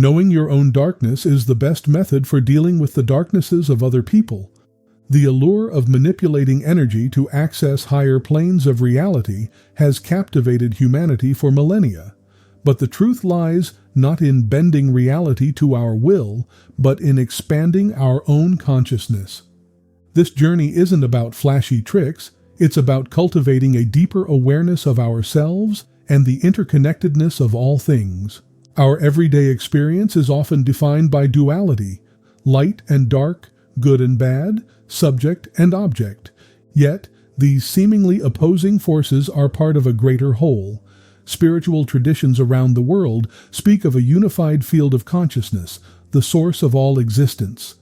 Knowing your own darkness is the best method for dealing with the darknesses of other people. The allure of manipulating energy to access higher planes of reality has captivated humanity for millennia. But the truth lies not in bending reality to our will, but in expanding our own consciousness. This journey isn't about flashy tricks, it's about cultivating a deeper awareness of ourselves and the interconnectedness of all things. Our everyday experience is often defined by duality, light and dark, good and bad, subject and object. Yet, these seemingly opposing forces are part of a greater whole. Spiritual traditions around the world speak of a unified field of consciousness, the source of all existence.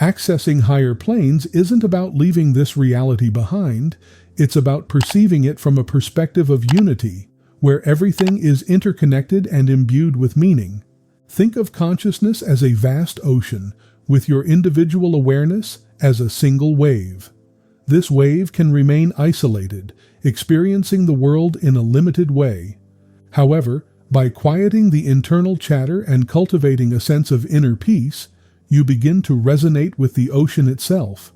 Accessing higher planes isn't about leaving this reality behind, it's about perceiving it from a perspective of unity, where everything is interconnected and imbued with meaning. Think of consciousness as a vast ocean, with your individual awareness as a single wave. This wave can remain isolated, experiencing the world in a limited way. However, by quieting the internal chatter and cultivating a sense of inner peace, you begin to resonate with the ocean itself.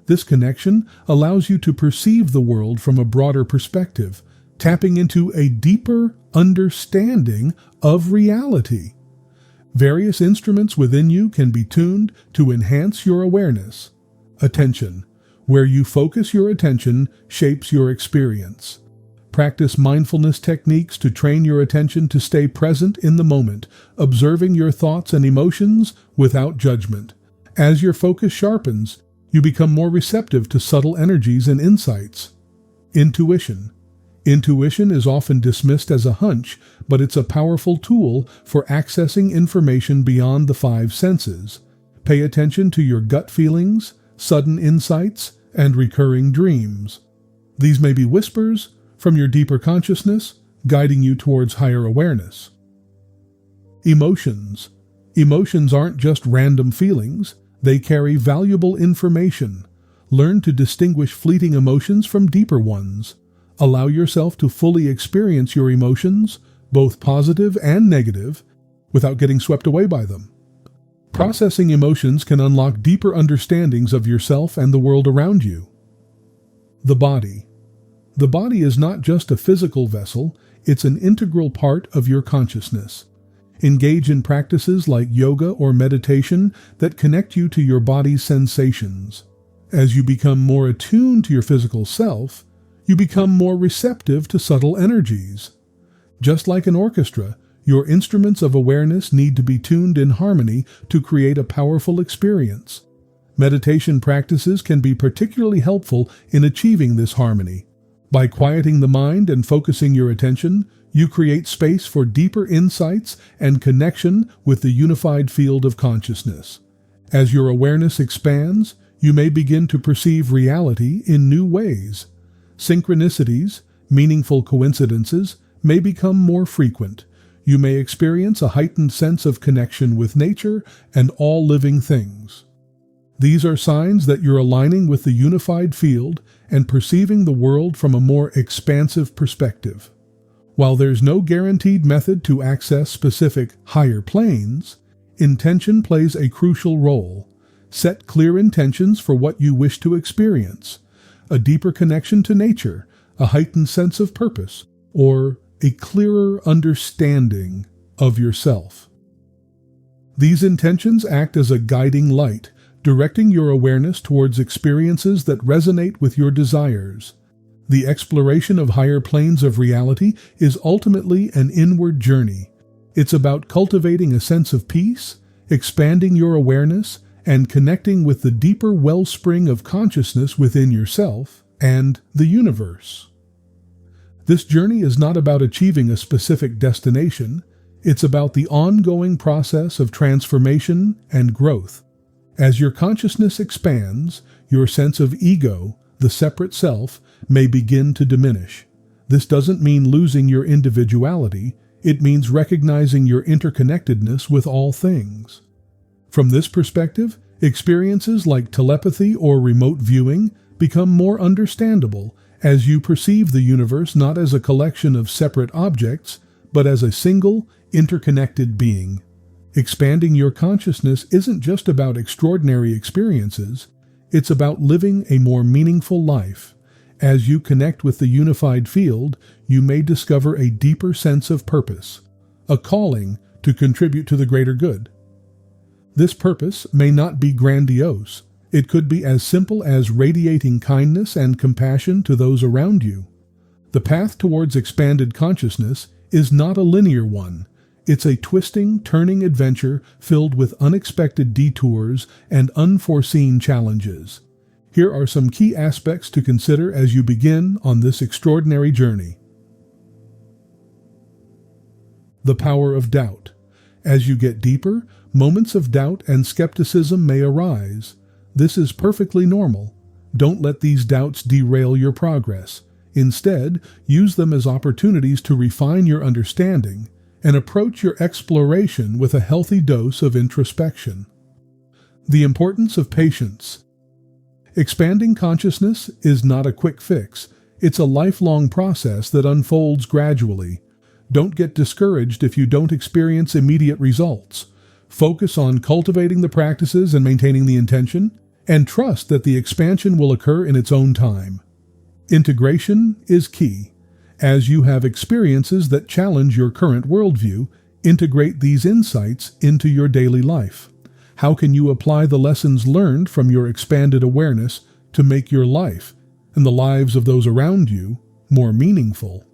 This connection allows you to perceive the world from a broader perspective, tapping into a deeper understanding of reality. Various instruments within you can be tuned to enhance your awareness. Attention. Where you focus your attention shapes your experience. Practice mindfulness techniques to train your attention to stay present in the moment, observing your thoughts and emotions without judgment. As your focus sharpens, you become more receptive to subtle energies and insights. Intuition. Intuition is often dismissed as a hunch, but it's a powerful tool for accessing information beyond the five senses. Pay attention to your gut feelings, sudden insights, and recurring dreams. These may be whispers from your deeper consciousness, guiding you towards higher awareness. Emotions. Emotions aren't just random feelings, they carry valuable information. Learn to distinguish fleeting emotions from deeper ones. Allow yourself to fully experience your emotions, both positive and negative, without getting swept away by them. Processing emotions can unlock deeper understandings of yourself and the world around you. The body. The body is not just a physical vessel, it's an integral part of your consciousness. Engage in practices like yoga or meditation that connect you to your body's sensations. As you become more attuned to your physical self, you become more receptive to subtle energies. Just like an orchestra, your instruments of awareness need to be tuned in harmony to create a powerful experience. Meditation practices can be particularly helpful in achieving this harmony. By quieting the mind and focusing your attention, you create space for deeper insights and connection with the unified field of consciousness. As your awareness expands, you may begin to perceive reality in new ways. Synchronicities, meaningful coincidences, may become more frequent. You may experience a heightened sense of connection with nature and all living things. These are signs that you're aligning with the unified field and perceiving the world from a more expansive perspective. While there's no guaranteed method to access specific higher planes, intention plays a crucial role. Set clear intentions for what you wish to experience. A deeper connection to nature, a heightened sense of purpose, or a clearer understanding of yourself. These intentions act as a guiding light, directing your awareness towards experiences that resonate with your desires. The exploration of higher planes of reality is ultimately an inward journey. It's about cultivating a sense of peace, expanding your awareness, and connecting with the deeper wellspring of consciousness within yourself and the universe. This journey is not about achieving a specific destination, it's about the ongoing process of transformation and growth. As your consciousness expands, your sense of ego, the separate self, may begin to diminish. This doesn't mean losing your individuality, it means recognizing your interconnectedness with all things. From this perspective, experiences like telepathy or remote viewing become more understandable as you perceive the universe not as a collection of separate objects, but as a single, interconnected being. Expanding your consciousness isn't just about extraordinary experiences, it's about living a more meaningful life. As you connect with the unified field, you may discover a deeper sense of purpose, a calling to contribute to the greater good. This purpose may not be grandiose. It could be as simple as radiating kindness and compassion to those around you. The path towards expanded consciousness is not a linear one. It's a twisting, turning adventure filled with unexpected detours and unforeseen challenges. Here are some key aspects to consider as you begin on this extraordinary journey. The power of doubt. As you get deeper, moments of doubt and skepticism may arise. This is perfectly normal. Don't let these doubts derail your progress. Instead, use them as opportunities to refine your understanding and approach your exploration with a healthy dose of introspection. The importance of patience. Expanding consciousness is not a quick fix. It's a lifelong process that unfolds gradually. Don't get discouraged if you don't experience immediate results. Focus on cultivating the practices and maintaining the intention, and trust that the expansion will occur in its own time. Integration is key. As you have experiences that challenge your current worldview, integrate these insights into your daily life. How can you apply the lessons learned from your expanded awareness to make your life and the lives of those around you more meaningful?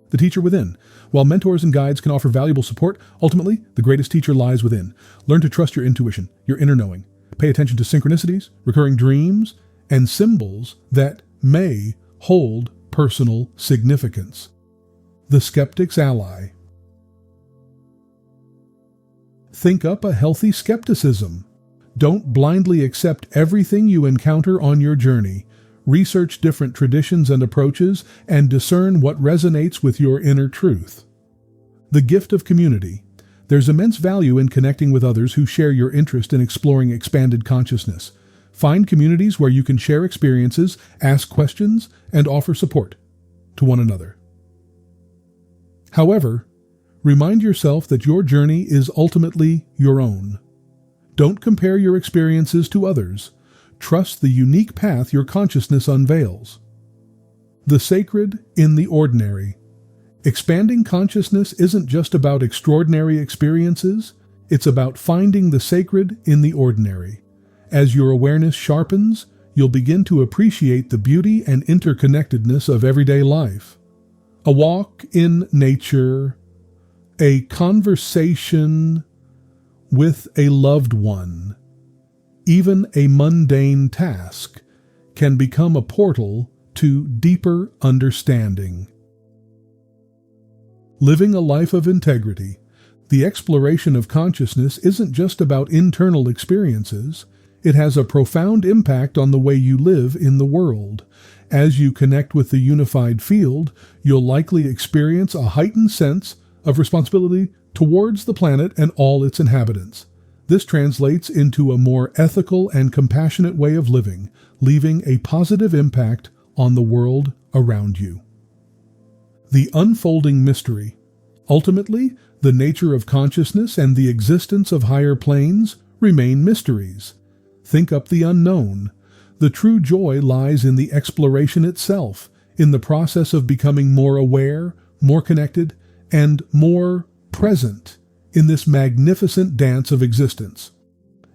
The teacher within. While mentors and guides can offer valuable support, ultimately, the greatest teacher lies within. Learn to trust your intuition, your inner knowing. Pay attention to synchronicities, recurring dreams, and symbols that may hold personal significance. The skeptic's ally. Think up a healthy skepticism. Don't blindly accept everything you encounter on your journey. Research different traditions and approaches and discern what resonates with your inner truth. The gift of community. There's immense value in connecting with others who share your interest in exploring expanded consciousness. Find communities where you can share experiences, ask questions, and offer support to one another. However, remind yourself that your journey is ultimately your own. Don't compare your experiences to others. Trust the unique path your consciousness unveils. The sacred in the ordinary. Expanding consciousness isn't just about extraordinary experiences, it's about finding the sacred in the ordinary. As your awareness sharpens, you'll begin to appreciate the beauty and interconnectedness of everyday life. A walk in nature, a conversation with a loved one, even a mundane task can become a portal to deeper understanding. Living a life of integrity. The exploration of consciousness isn't just about internal experiences. It has a profound impact on the way you live in the world. As you connect with the unified field, you'll likely experience a heightened sense of responsibility towards the planet and all its inhabitants. This translates into a more ethical and compassionate way of living, leaving a positive impact on the world around you. The unfolding mystery. Ultimately, the nature of consciousness and the existence of higher planes remain mysteries. Think up the unknown. The true joy lies in the exploration itself, in the process of becoming more aware, more connected, and more present in this magnificent dance of existence.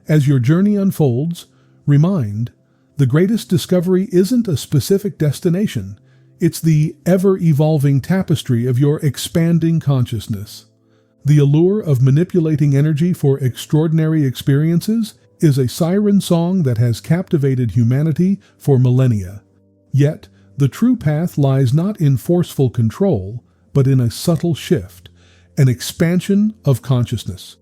As your journey unfolds, remind, the greatest discovery isn't a specific destination. It's the ever-evolving tapestry of your expanding consciousness. The allure of manipulating energy for extraordinary experiences is a siren song that has captivated humanity for millennia. Yet, the true path lies not in forceful control, but in a subtle shift, an expansion of consciousness.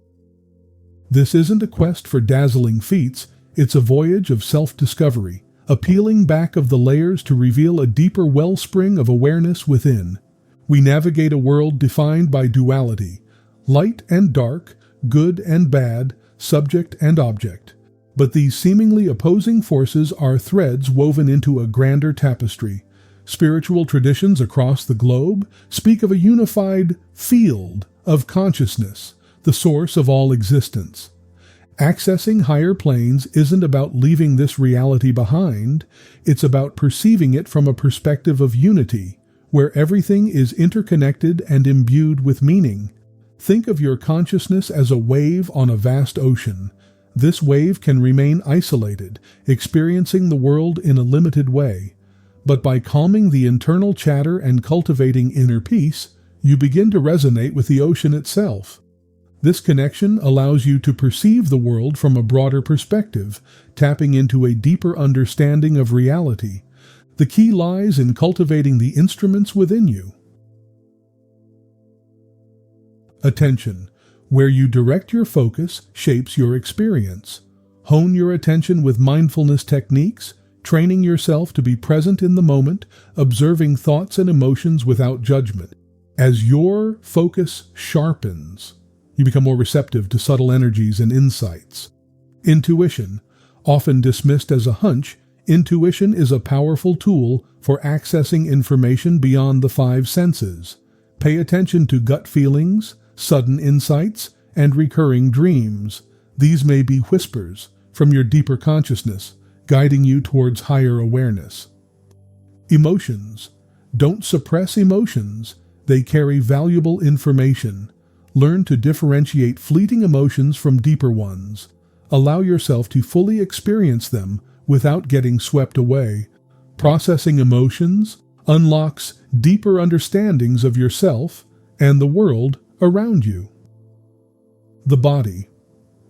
This isn't a quest for dazzling feats, it's a voyage of self-discovery, a peeling back of the layers to reveal a deeper wellspring of awareness within. We navigate a world defined by duality, light and dark, good and bad, subject and object. But these seemingly opposing forces are threads woven into a grander tapestry. Spiritual traditions across the globe speak of a unified field of consciousness, the source of all existence. Accessing higher planes isn't about leaving this reality behind, it's about perceiving it from a perspective of unity, where everything is interconnected and imbued with meaning. Think of your consciousness as a wave on a vast ocean. This wave can remain isolated, experiencing the world in a limited way. But by calming the internal chatter and cultivating inner peace, you begin to resonate with the ocean itself. This connection allows you to perceive the world from a broader perspective, tapping into a deeper understanding of reality. The key lies in cultivating the instruments within you. Attention. Where you direct your focus shapes your experience. Hone your attention with mindfulness techniques, training yourself to be present in the moment, observing thoughts and emotions without judgment. As your focus sharpens, you become more receptive to subtle energies and insights. Intuition. Often dismissed as a hunch, intuition is a powerful tool for accessing information beyond the five senses. Pay attention to gut feelings, sudden insights, and recurring dreams. These may be whispers from your deeper consciousness, guiding you towards higher awareness. Emotions. Don't suppress emotions. They carry valuable information. Learn to differentiate fleeting emotions from deeper ones. Allow yourself to fully experience them without getting swept away. Processing emotions unlocks deeper understandings of yourself and the world around you. The body.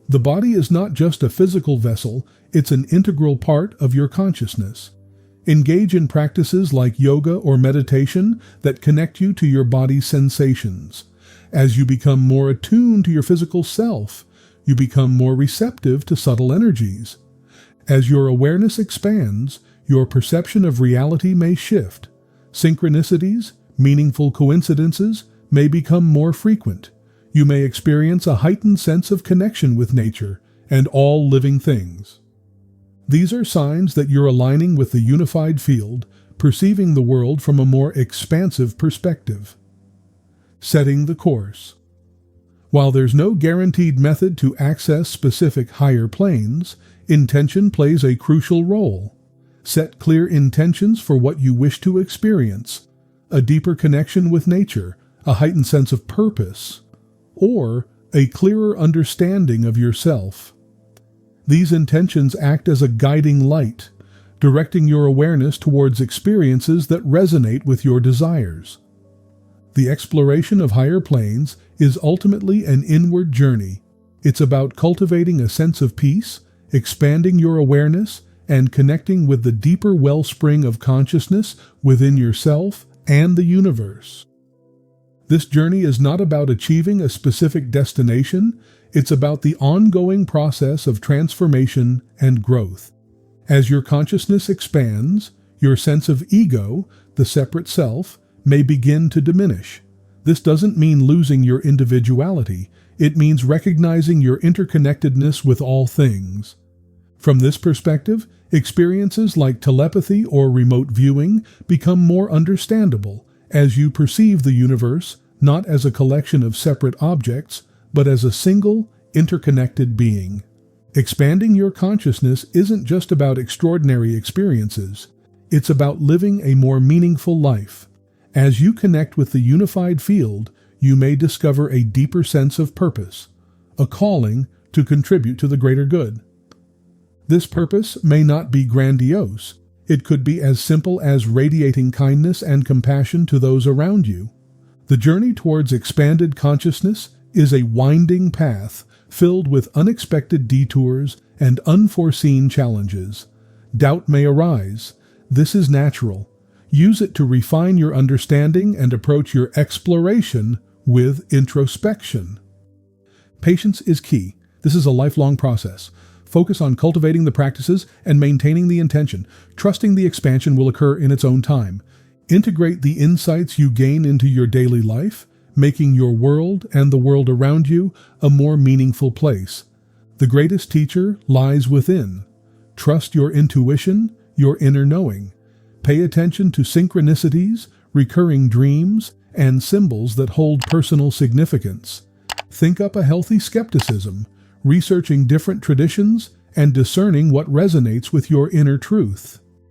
The body is not just a physical vessel, it's an integral part of your consciousness. Engage in practices like yoga or meditation that connect you to your body's sensations. As you become more attuned to your physical self, you become more receptive to subtle energies. As your awareness expands, your perception of reality may shift. Synchronicities, meaningful coincidences, may become more frequent. You may experience a heightened sense of connection with nature and all living things. These are signs that you're aligning with the unified field, perceiving the world from a more expansive perspective. Setting the course. While there's no guaranteed method to access specific higher planes, intention plays a crucial role. Set clear intentions for what you wish to experience: a deeper connection with nature, a heightened sense of purpose, or a clearer understanding of yourself. These intentions act as a guiding light, directing your awareness towards experiences that resonate with your desires. The exploration of higher planes is ultimately an inward journey. It's about cultivating a sense of peace, expanding your awareness, and connecting with the deeper wellspring of consciousness within yourself and the universe. This journey is not about achieving a specific destination, it's about the ongoing process of transformation and growth. As your consciousness expands, your sense of ego, the separate self, may begin to diminish. This doesn't mean losing your individuality, it means recognizing your interconnectedness with all things. From this perspective, experiences like telepathy or remote viewing become more understandable as you perceive the universe not as a collection of separate objects, but as a single, interconnected being. Expanding your consciousness isn't just about extraordinary experiences, it's about living a more meaningful life. As you connect with the unified field, you may discover a deeper sense of purpose, a calling to contribute to the greater good. This purpose may not be grandiose. It could be as simple as radiating kindness and compassion to those around you. The journey towards expanded consciousness is a winding path filled with unexpected detours and unforeseen challenges. Doubt may arise. This is natural. Use it to refine your understanding and approach your exploration with introspection. Patience is key. This is a lifelong process. Focus on cultivating the practices and maintaining the intention, trusting the expansion will occur in its own time. Integrate the insights you gain into your daily life, making your world and the world around you a more meaningful place. The greatest teacher lies within. Trust your intuition, your inner knowing. Pay attention to synchronicities, recurring dreams, and symbols that hold personal significance. Think up a healthy skepticism, researching different traditions and discerning what resonates with your inner truth.